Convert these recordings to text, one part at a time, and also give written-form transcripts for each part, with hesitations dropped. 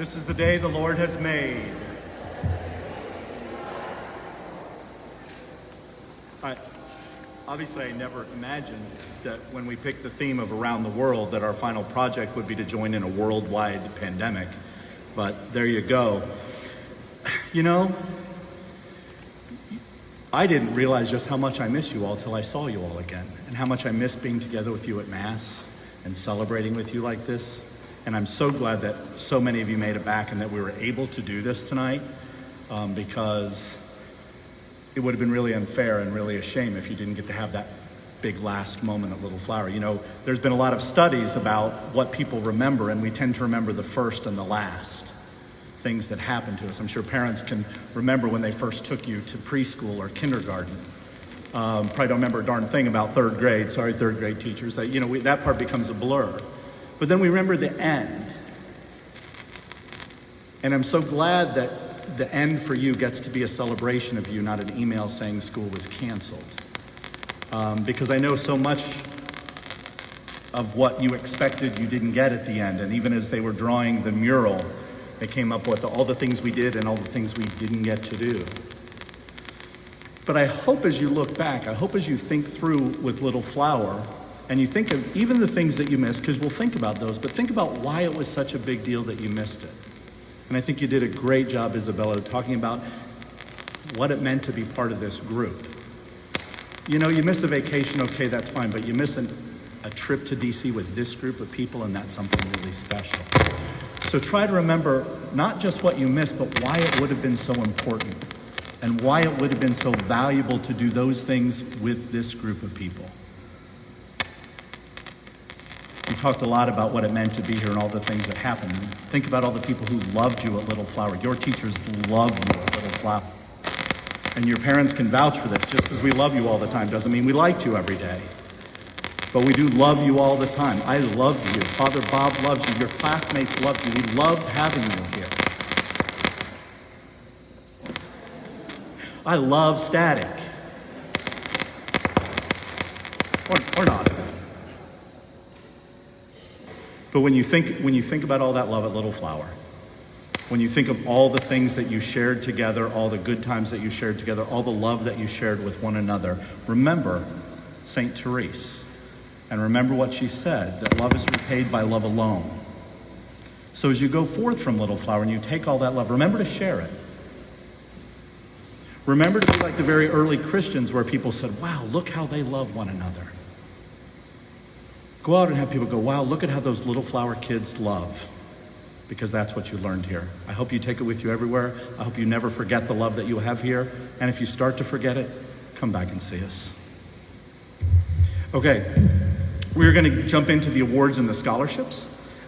This is the day the Lord has made. Obviously, I never imagined that when we picked the theme of Around the World, that our final project would be to join in a worldwide pandemic. But there you go. You know, I didn't realize just how much I miss you all till I saw you all again, and how much I miss being together with you at Mass and celebrating with you like this. And I'm so glad that so many of you made it back and that we were able to do this tonight, because it would have been really unfair and really a shame if you didn't get to have that big last moment at Little Flower. You know, there's been a lot of studies about what people remember, and we tend to remember the first and the last things that happened to us. I'm sure parents can remember when they first took you to preschool or kindergarten. Probably don't remember a darn thing about third grade. Sorry, third grade teachers. That, you know, that part becomes a blur. But then we remember the end. And I'm so glad that the end for you gets to be a celebration of you, not an email saying school was canceled. Because I know so much of what you expected you didn't get at the end. And even as they were drawing the mural, they came up with all the things we did and all the things we didn't get to do. But I hope as you look back, I hope as you think through with Little Flower, and you think of even the things that you missed, because we'll think about those, but think about why it was such a big deal that you missed it. And I think you did a great job, Isabella, talking about what it meant to be part of this group. You know, you miss a vacation, okay, that's fine, but you miss a trip to DC with this group of people, and that's something really special. So try to remember not just what you missed, but why it would have been so important, and why it would have been so valuable to do those things with this group of people. We talked a lot about what it meant to be here and all the things that happened. Think about all the people who loved you at Little Flower. Your teachers loved you at Little Flower. And your parents can vouch for this. Just because we love you all the time doesn't mean we liked you every day. But we do love you all the time. I love you. Father Bob loves you. Your classmates love you. We loved having you here. I love static. Or not. But when you think about all that love at Little Flower, when you think of all the things that you shared together, all the good times that you shared together, all the love that you shared with one another, remember St. Therese. And remember what she said, that love is repaid by love alone. So as you go forth from Little Flower and you take all that love, remember to share it. Remember to be like the very early Christians where people said, wow, look how they love one another. Go out and have people go, wow, look at how those Little Flower kids love. Because that's what you learned here. I hope you take it with you everywhere. I hope you never forget the love that you have here. And if you start to forget it, come back and see us. Okay, we're going to jump into the awards and the scholarships.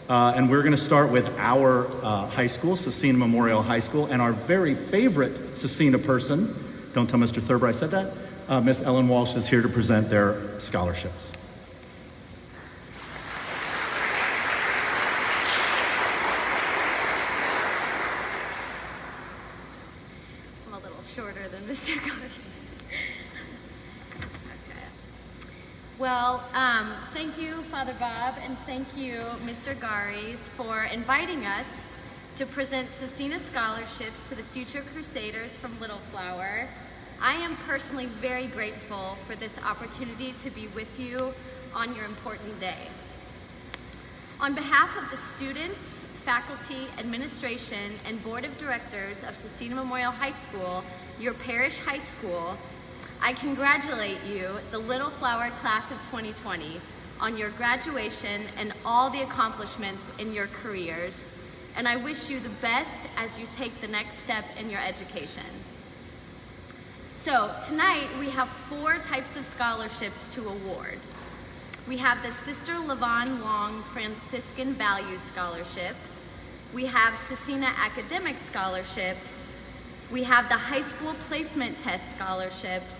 And we're going to start with our high school, Scecina Memorial High School, and our very favorite Scecina person, don't tell Mr. Thurber I said that, Miss Ellen Walsh is here to present their scholarships. I'm a little shorter than Mr. Garis. Well, thank you, Father Bob, and thank you, Mr. Garis, for inviting us to present Scecina scholarships to the future Crusaders from Little Flower. I am personally very grateful for this opportunity to be with you on your important day. On behalf of the students, faculty, administration, and board of directors of Scecina Memorial High School, your parish high school, I congratulate you, the Little Flower class of 2020, on your graduation and all the accomplishments in your careers, and I wish you the best as you take the next step in your education. So tonight we have 4 types of scholarships to award. We have the Sister LaVon Wong Franciscan Values Scholarship, we have Scecina Academic Scholarships, we have the High School Placement Test Scholarships,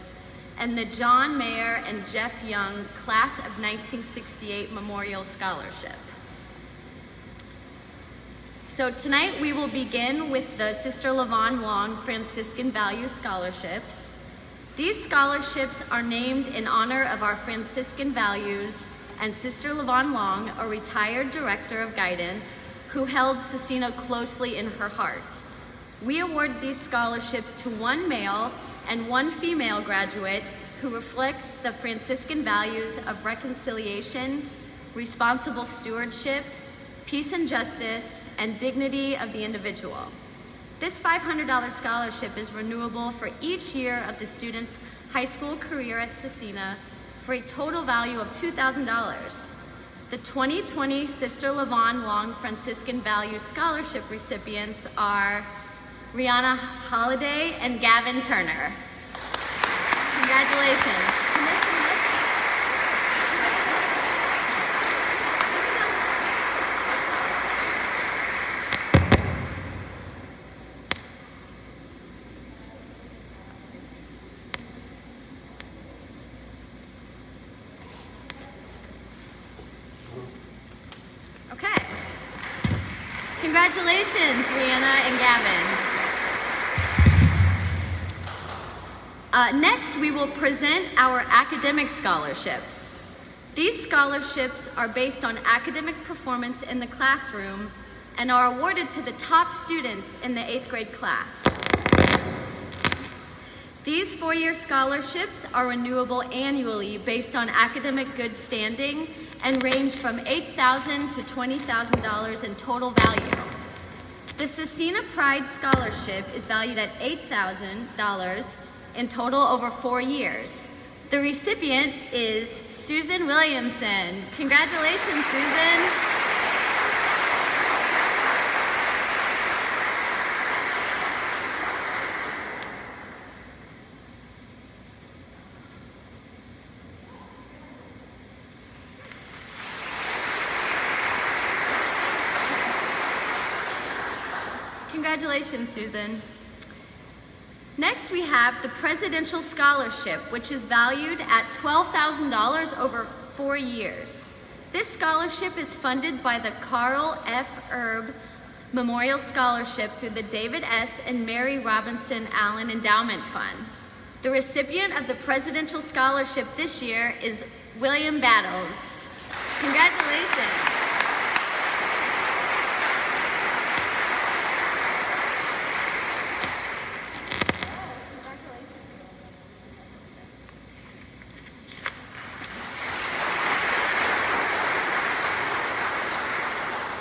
and the John Mayer and Jeff Young Class of 1968 Memorial Scholarship. So tonight we will begin with the Sister LaVon Wong Franciscan Values Scholarships. These scholarships are named in honor of our Franciscan values and Sister LaVon Wong, a retired director of guidance, who held Cecina closely in her heart. We award these scholarships to one male and one female graduate who reflects the Franciscan values of reconciliation, responsible stewardship, peace and justice, and dignity of the individual. This $500 scholarship is renewable for each year of the student's high school career at Cecina for a total value of $2,000. The 2020 Sister Lavon Long Franciscan Values Scholarship recipients are Rihanna Holiday and Gavin Turner. Congratulations. Okay. Congratulations, Rihanna and Gavin. Next, we will present our academic scholarships. These scholarships are based on academic performance in the classroom and are awarded to the top students in the 8th grade class. These four-year scholarships are renewable annually based on academic good standing and range from $8,000 to $20,000 in total value. The Cecina Pride Scholarship is valued at $8,000 in total over 4 years. The recipient is Susan Williamson. Congratulations, Susan. Congratulations, Susan. Next, we have the Presidential Scholarship, which is valued at $12,000 over 4 years. This scholarship is funded by the Carl F. Erb Memorial Scholarship through the David S. and Mary Robinson Allen Endowment Fund. The recipient of the Presidential Scholarship this year is William Battles. Congratulations.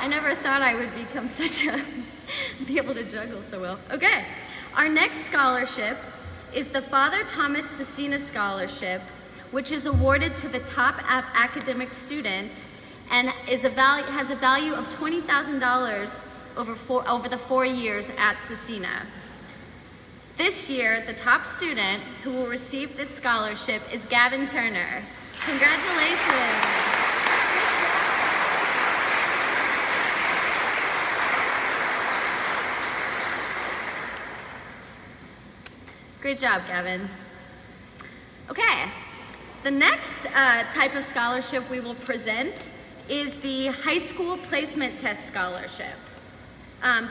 I never thought I would become be able to juggle so well. Okay, our next scholarship is the Father Thomas Cecina Scholarship, which is awarded to the top academic student and has a value of $20,000 over the 4 years at Cecina. This year, the top student who will receive this scholarship is Gavin Turner. Congratulations. Great job, Gavin. Okay, the next type of scholarship we will present is the High School Placement Test Scholarship.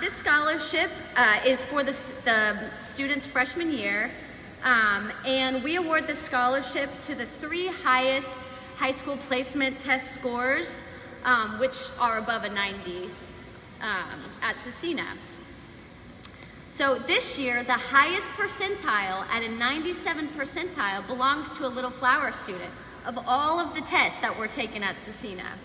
This scholarship is for the student's freshman year, and we award the scholarship to the 3 highest high school placement test scores, which are above a 90 at Cecina. So this year, the highest percentile at a 97 percentile belongs to a Little Flower student of all of the tests that were taken at Cecina.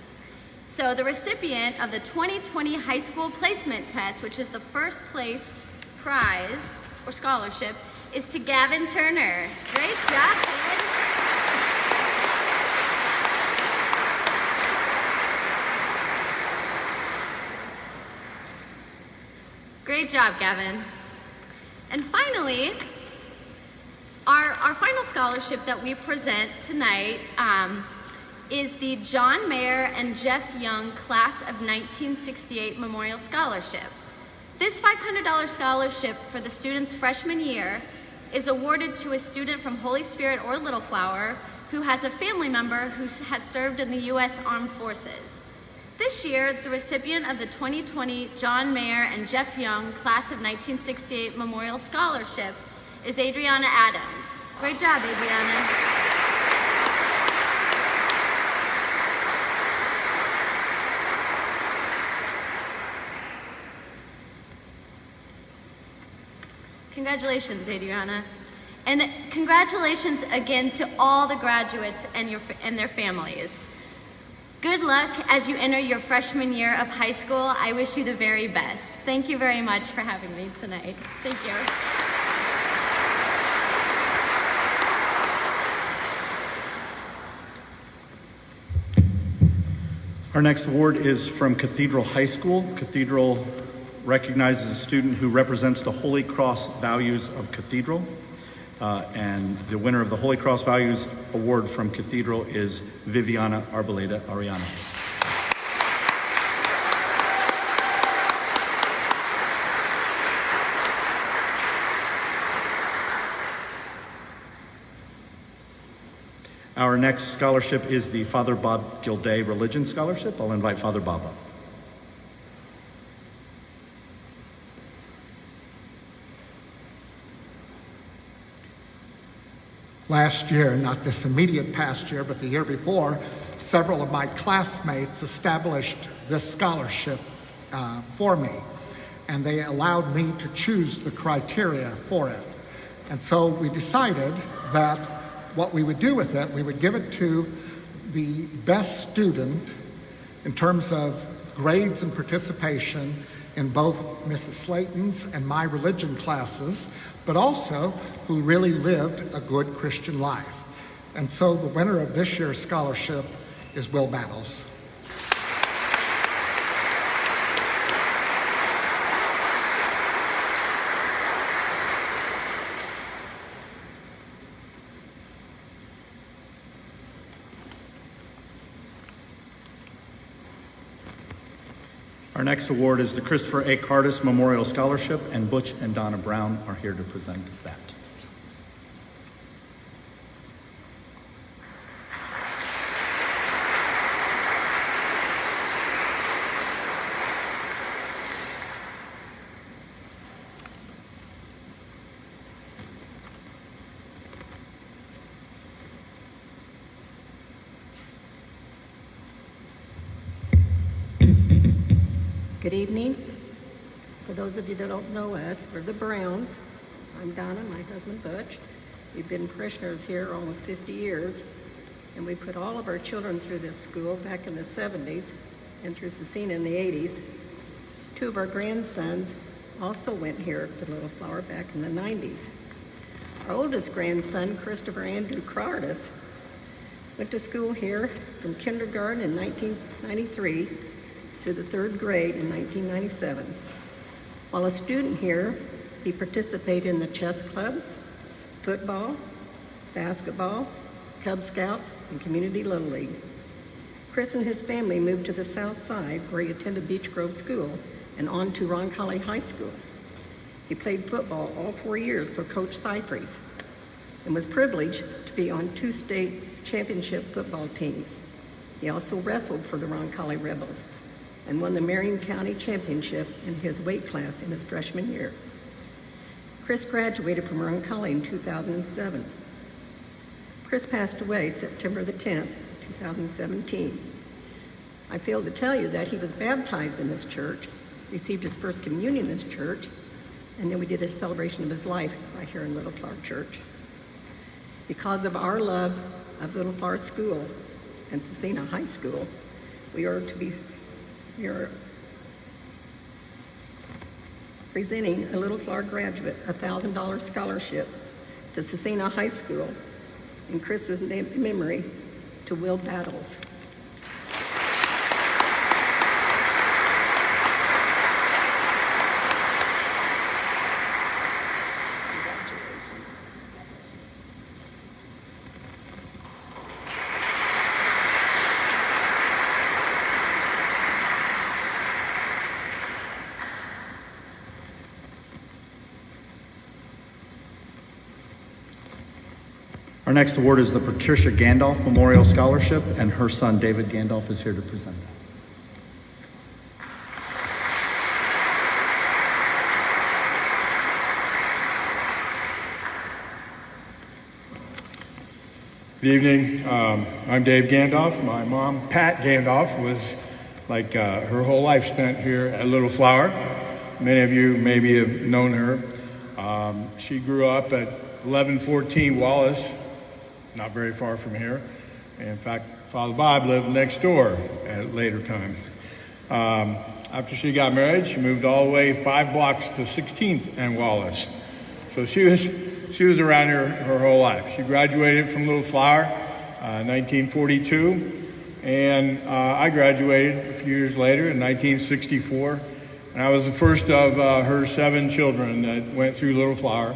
So the recipient of the 2020 High School Placement Test, which is the first place prize or scholarship, is to Gavin Turner. Great job, kid. Great job, Gavin. And finally, our final scholarship that we present tonight is the John Mayer and Jeff Young Class of 1968 Memorial Scholarship. This $500 scholarship for the student's freshman year is awarded to a student from Holy Spirit or Little Flower who has a family member who has served in the U.S. Armed Forces. This year, the recipient of the 2020 John Mayer and Jeff Young Class of 1968 Memorial Scholarship is Adriana Adams. Great job, Adriana. Congratulations, Adriana. And congratulations again to all the graduates and their families. Good luck as you enter your freshman year of high school. I wish you the very best. Thank you very much for having me tonight. Thank you. Our next award is from Cathedral High School. Cathedral recognizes a student who represents the Holy Cross values of Cathedral. And the winner of the Holy Cross Values Award from Cathedral is Viviana Arboleda Ariana. Our next scholarship is the Father Bob Gilday Religion Scholarship. I'll invite Father Bob up. Last year, not this immediate past year, but the year before, several of my classmates established this scholarship for me, and they allowed me to choose the criteria for it. And so we decided that what we would do with it, we would give it to the best student in terms of grades and participation in both Mrs. Slayton's and my religion classes, but also who really lived a good Christian life. And so the winner of this year's scholarship is Will Battles. Our next award is the Christopher A. Cardis Memorial Scholarship, and Butch and Donna Brown are here to present that. Good evening. For those of you that don't know us, we're the Browns. I'm Donna, my husband Butch. We've been parishioners here almost 50 years, and we put all of our children through this school back in the 70s and through Cecina in the 80s. Two of our grandsons also went here to Little Flower back in the 90s. Our oldest grandson, Christopher Andrew Cardis, went to school here from kindergarten in 1993 through the third grade in 1997. While a student here, he participated in the chess club, football, basketball, Cub Scouts, and Community Little League. Chris and his family moved to the South Side, where he attended Beech Grove School and on to Roncalli High School. He played football all 4 years for Coach Cyphries and was privileged to be on 2 state championship football teams. He also wrestled for the Roncalli Rebels and won the Marion County Championship in his weight class in his freshman year. Chris graduated from Roncalli in 2007. Chris passed away September the 10th, 2017. I failed to tell you that he was baptized in this church, received his first communion in this church, and then we did a celebration of his life right here in Little Flower Church. Because of our love of Little Flower School and Cecina High School, we are presenting a Little Flower graduate a $1,000 scholarship to Cecina High School in Chris's memory to Will Battles. Our next award is the Patricia Gandalf Memorial Scholarship, and her son David Gandalf is here to present. Good evening. I'm Dave Gandalf. My mom, Pat Gandalf, was like her whole life spent here at Little Flower. Many of you maybe have known her. She grew up at 1114 Wallace, not very far from here. In fact, Father Bob lived next door at a later time. After she got married, she moved all the way 5 blocks to 16th and Wallace. So she was around here her whole life. She graduated from Little Flower, 1942, and I graduated a few years later in 1964. And I was the first of her 7 children that went through Little Flower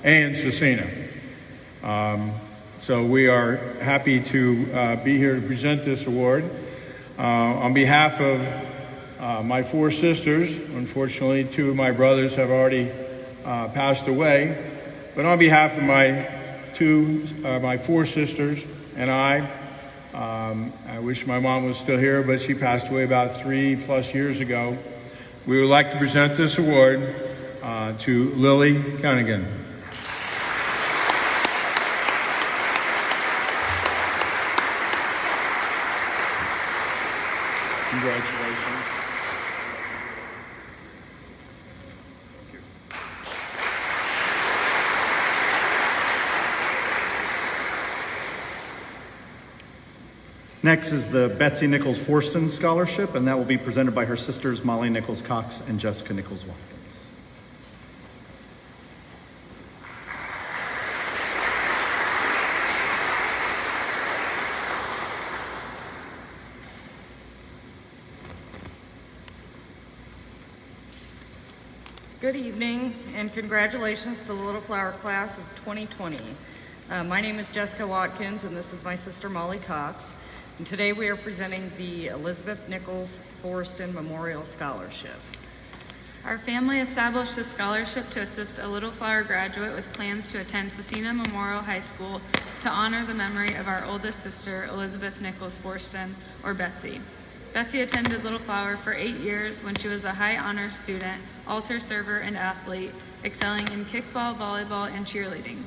and Cecina. So we are happy to be here to present this award. On behalf of my 4 sisters, unfortunately 2 of my brothers have already passed away, but on behalf of my 4 sisters and I wish my mom was still here, but she passed away about 3+ years ago. We would like to present this award to Lily Cunningham. Congratulations. Next is the Betsy Nichols Forston Scholarship, and that will be presented by her sisters Molly Nichols Cox and Jessica Nichols Watkins. Good evening and congratulations to the Little Flower class of 2020. My name is Jessica Watkins and this is my sister Molly Cox. And today we are presenting the Elizabeth Nichols Forston Memorial Scholarship. Our family established a scholarship to assist a Little Flower graduate with plans to attend Cecina Memorial High School to honor the memory of our oldest sister, Elizabeth Nichols Forston, or Betsy. Betsy attended Little Flower for 8 years when she was a high honors student, altar server, and athlete, excelling in kickball, volleyball, and cheerleading.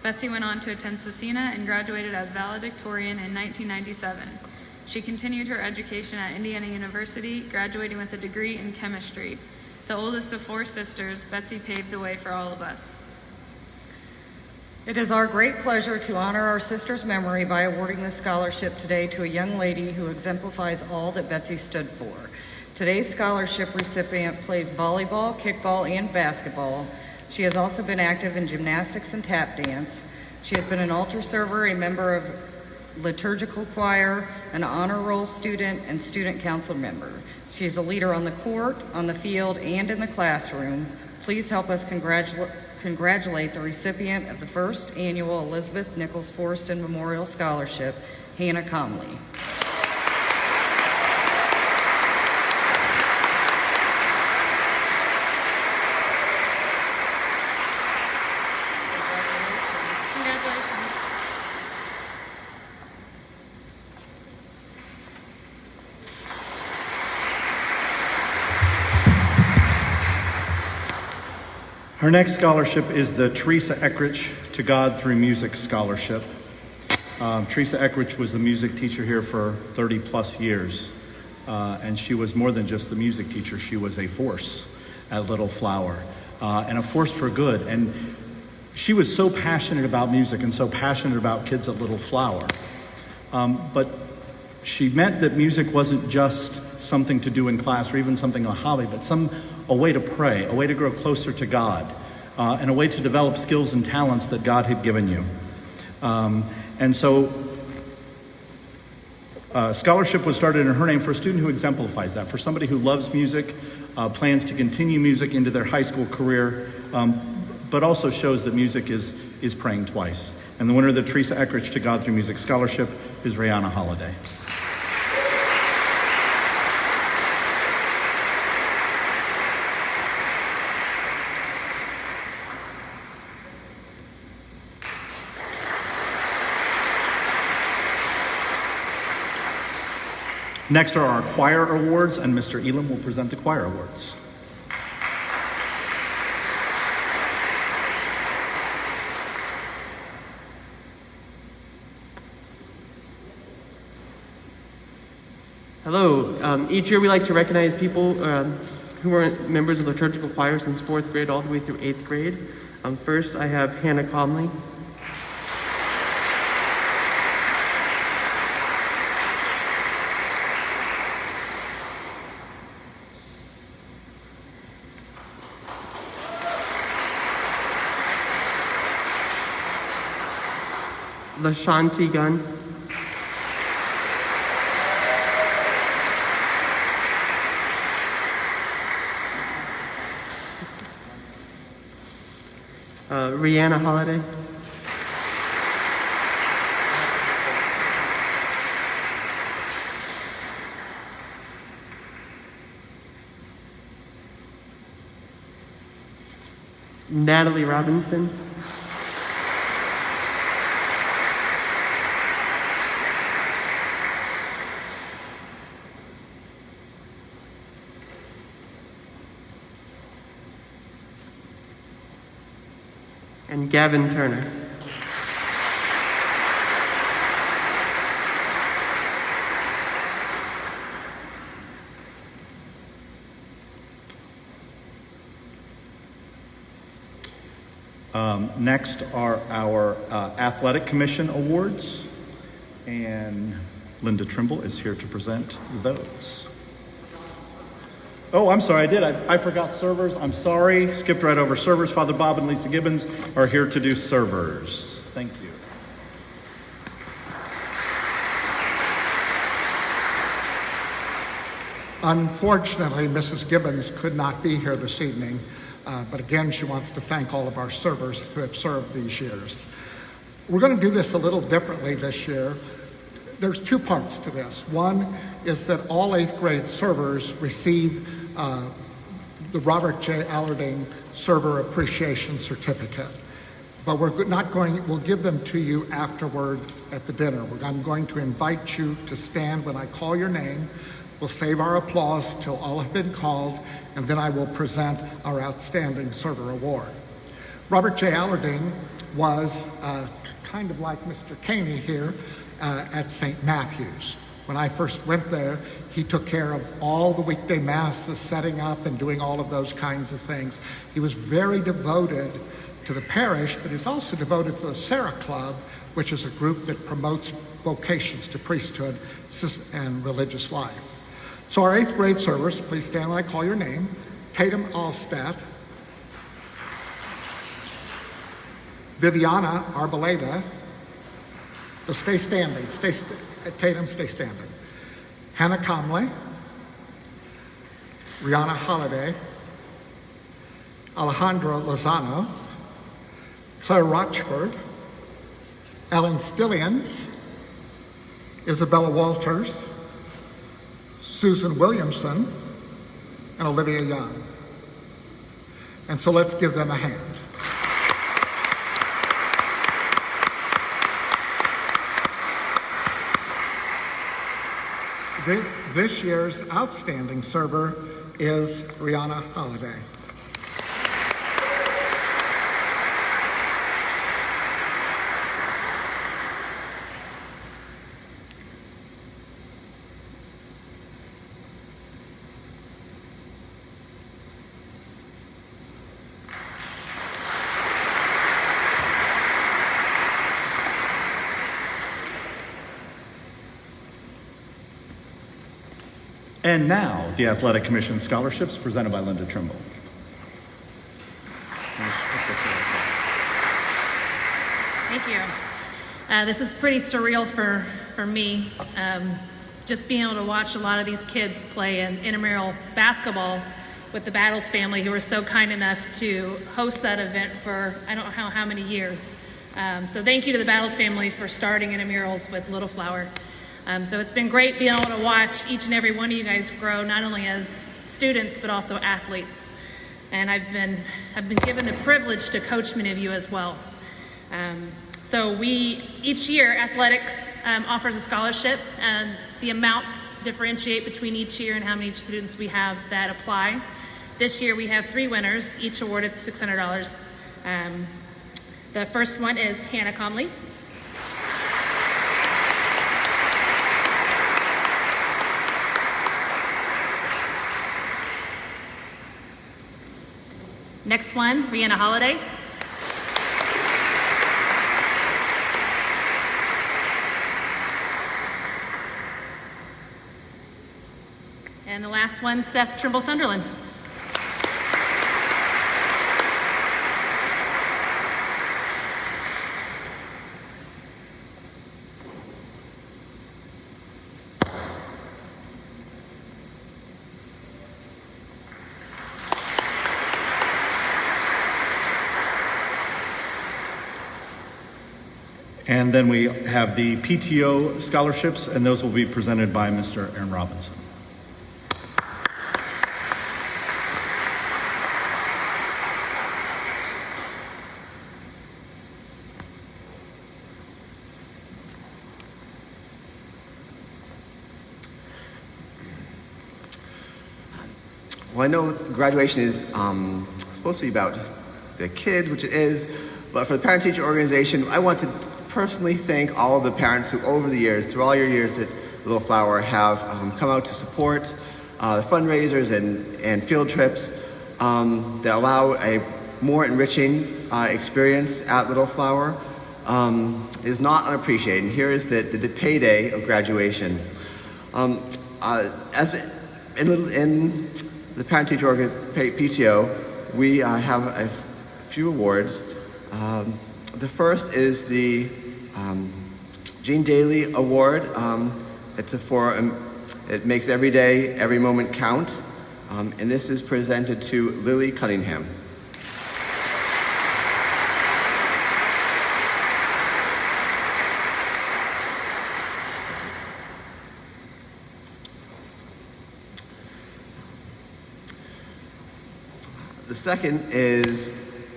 Betsy went on to attend Cecina and graduated as valedictorian in 1997. She continued her education at Indiana University, graduating with a degree in chemistry. The oldest of 4 sisters, Betsy paved the way for all of us. It is our great pleasure to honor our sister's memory by awarding this scholarship today to a young lady who exemplifies all that Betsy stood for. Today's scholarship recipient plays volleyball, kickball, and basketball. She has also been active in gymnastics and tap dance. She has been an altar server, a member of liturgical choir, an honor roll student, and student council member. She is a leader on the court, on the field, and in the classroom. Please help us congratulate the recipient of the first annual Elizabeth Nichols Forston Memorial Scholarship, Hannah Comley. Congratulations. Our next scholarship is the Teresa Eckrich to God Through Music Scholarship. Teresa Eckrich was the music teacher here for 30+ years, and she was more than just the music teacher. She was a force at Little Flower, and a force for good. And she was so passionate about music and so passionate about kids at Little Flower. But she meant that music wasn't just something to do in class or even something a hobby, but a way to pray, a way to grow closer to God, and a way to develop skills and talents that God had given you. And so scholarship was started in her name for a student who exemplifies that, for somebody who loves music, plans to continue music into their high school career, but also shows that music is praying twice. And the winner of the Teresa Eckrich to God Through Music Scholarship is Rihanna Holiday. Next are our choir awards, and Mr. Elam will present the choir awards. Hello. Each year we like to recognize people who are members of liturgical choir since 4th grade all the way through 8th grade. First, I have Hannah Conley. LaShanti Gunn. Rihanna Holiday. Natalie Robinson. And Gavin Turner. Next are our Athletic Commission awards, and Linda Trimble is here to present those. Oh, I'm sorry, I forgot servers. I'm sorry, skipped right over servers. Father Bob and Lisa Gibbons are here to do servers. Thank you. Unfortunately, Mrs. Gibbons could not be here this evening, but again, she wants to thank all of our servers who have served these years. We're going to do this a little differently this year. There's two parts to this. One is that all 8th grade servers receive the Robert J. Allerding Server Appreciation Certificate. But we'll give them to you afterward at the dinner. I'm going to invite you to stand when I call your name. We'll save our applause till all have been called, and then I will present our Outstanding Server Award. Robert J. Allerding was kind of like Mr. Caney here at St. Matthew's. When I first went there, he took care of all the weekday masses, setting up and doing all of those kinds of things. He was very devoted to the parish, but he's also devoted to the Sarah Club, which is a group that promotes vocations to priesthood and religious life. So our 8th grade servers, please stand when I call your name. Tatum Allstat, Viviana Arboleda. So stay standing. Tatum, stay standing. Hannah Comley, Rihanna Holiday, Alejandra Lozano, Claire Rochford, Ellen Stillians, Isabella Walters, Susan Williamson, and Olivia Young. And so let's give them a hand. This year's Outstanding Server is Rihanna Holiday. And now, the Athletic Commission scholarships presented by Linda Trimble. Thank you. This is pretty surreal for me. Just being able to watch a lot of these kids play in intramural basketball with the Battles family, who were so kind enough to host that event for I don't know how many years. So thank you to the Battles family for starting intramurals with Little Flower. So it's been great being able to watch each and every one of you guys grow, not only as students, but also athletes. And I've been given the privilege to coach many of you as well. So each year, athletics offers a scholarship, and the amounts differentiate between each year and how many students we have that apply. This year we have 3 winners, each awarded $600. The first one is Hannah Comley. Next one, Rihanna Holiday. And the last one, Seth Trimble Sunderland. And then we have the PTO scholarships, and those will be presented by Mr. Aaron Robinson. Well, I know graduation is supposed to be about the kids, which it is, but for the parent-teacher organization, I want to personally thank all of the parents who over the years, through all your years at Little Flower, have come out to support the fundraisers and field trips that allow a more enriching experience at Little Flower. Is not unappreciated. And here is the payday of graduation. As in the parent-teacher PTO, we have a few awards. The first is the Gene Daly Award. It makes every day, every moment count. And this is presented to Lily Cunningham. The second is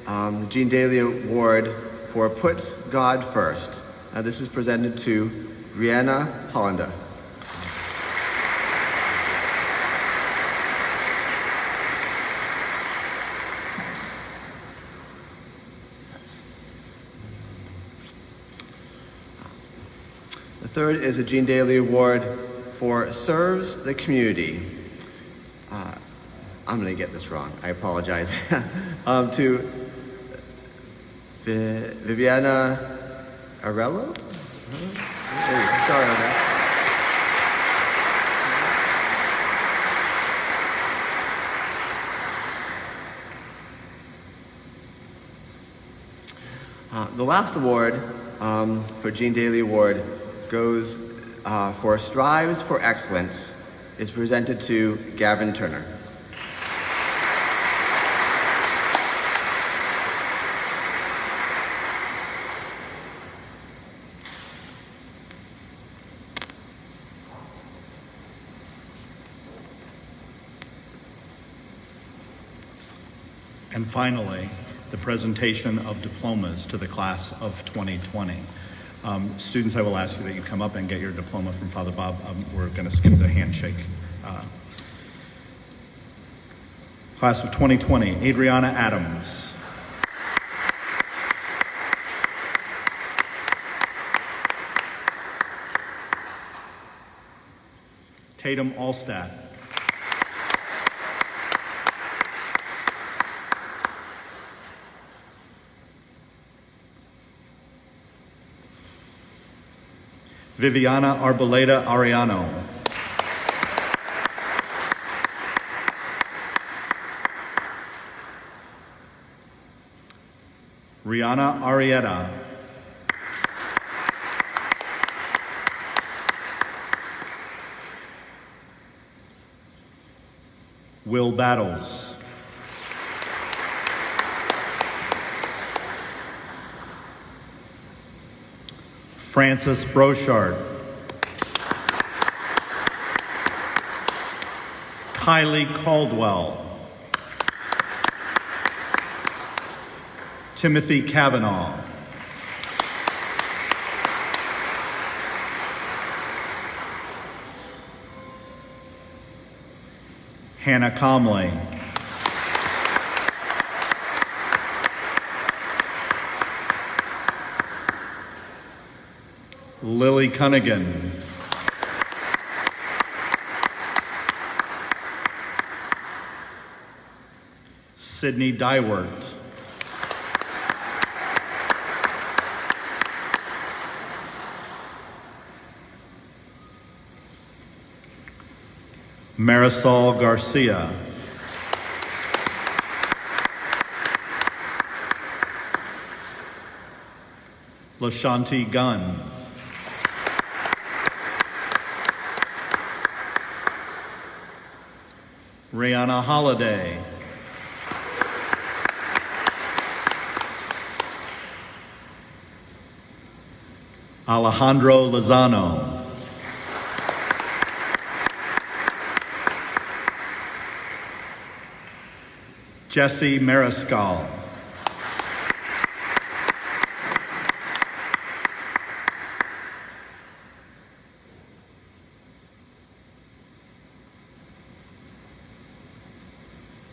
the Gene Daly Award for Puts God First. This is presented to Rihanna Hollander. The third is the Gene Daly Award for Serves the Community. I'm going to get this wrong. I apologize. To Viviana Arello? Sorry on that. The last award for Gene Daly Award goes for Strives for Excellence. Is presented to Gavin Turner. And finally, the presentation of diplomas to the class of 2020. Students, I will ask you that you come up and get your diploma from Father Bob. We're going to skip the handshake. Class of 2020, Adriana Adams. Tatum Allstat. Viviana Arboleda Ariano. Rihanna Arietta. Will Battles. Francis Brochard. Kylie Caldwell. Timothy Kavanaugh. Hannah Comley. Lily Cunningham. Sydney Dywert. Marisol Garcia. LaShanti Gunn. Rihanna Holiday. Alejandro Lozano. Jesse Mariscal.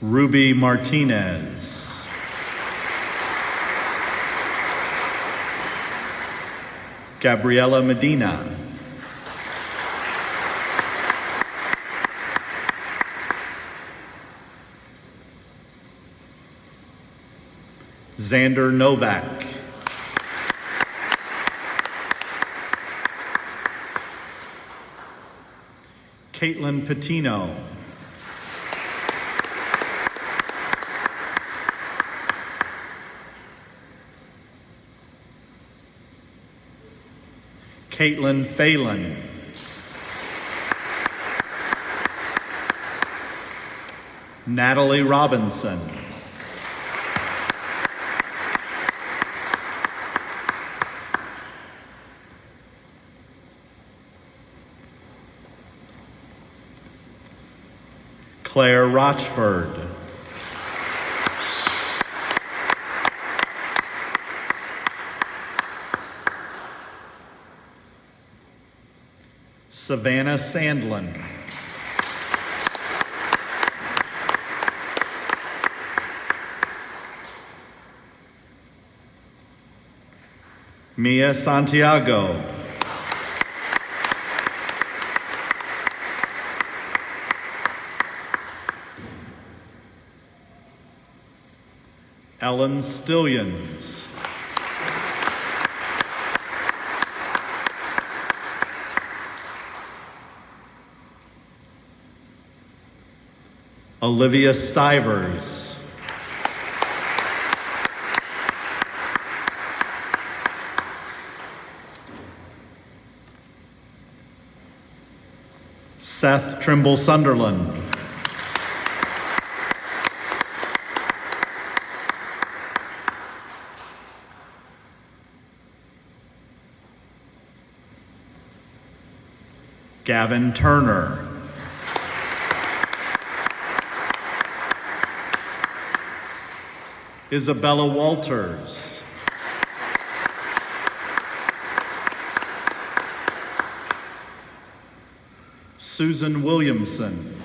Ruby Martinez. Gabriela Medina. Xander Novak. Caitlin Patino. Caitlin Phelan. Natalie Robinson. Claire Rochford. Savannah Sandlin. Mia Santiago. Ellen Stillions. Olivia Stivers. Seth Trimble Sunderland. Gavin Turner. Isabella Walters. Susan Williamson.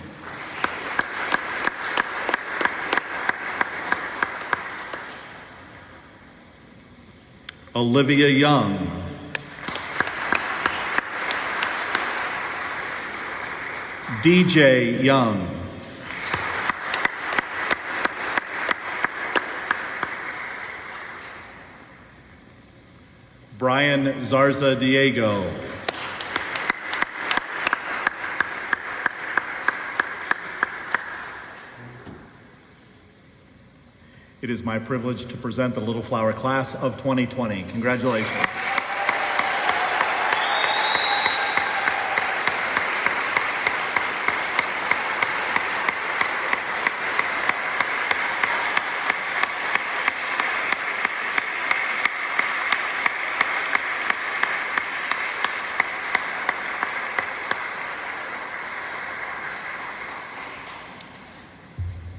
Olivia Young. DJ Young. Brian Zarza Diego. It is my privilege to present the Little Flower Class of 2020. Congratulations.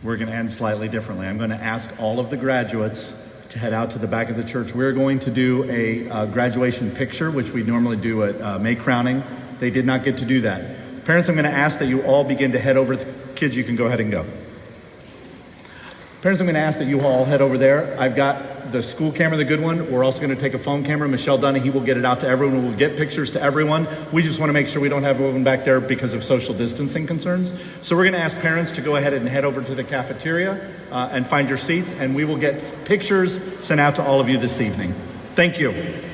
We're going to end slightly differently. I'm going to ask all of the graduates to head out to the back of the church. We're going to do a graduation picture, which we normally do at May crowning. They did not get to do that. Parents, I'm going to ask that you all begin to head over. Kids, you can go ahead and go. Parents, I'm going to ask that you all head over there. I've got the school camera, the good one. We're also going to take a phone camera. Michelle Dunning, will get it out to everyone. We'll get pictures to everyone. We just want to make sure we don't have everyone back there because of social distancing concerns. So we're going to ask parents to go ahead and head over to the cafeteria and find your seats, and we will get pictures sent out to all of you this evening. Thank you.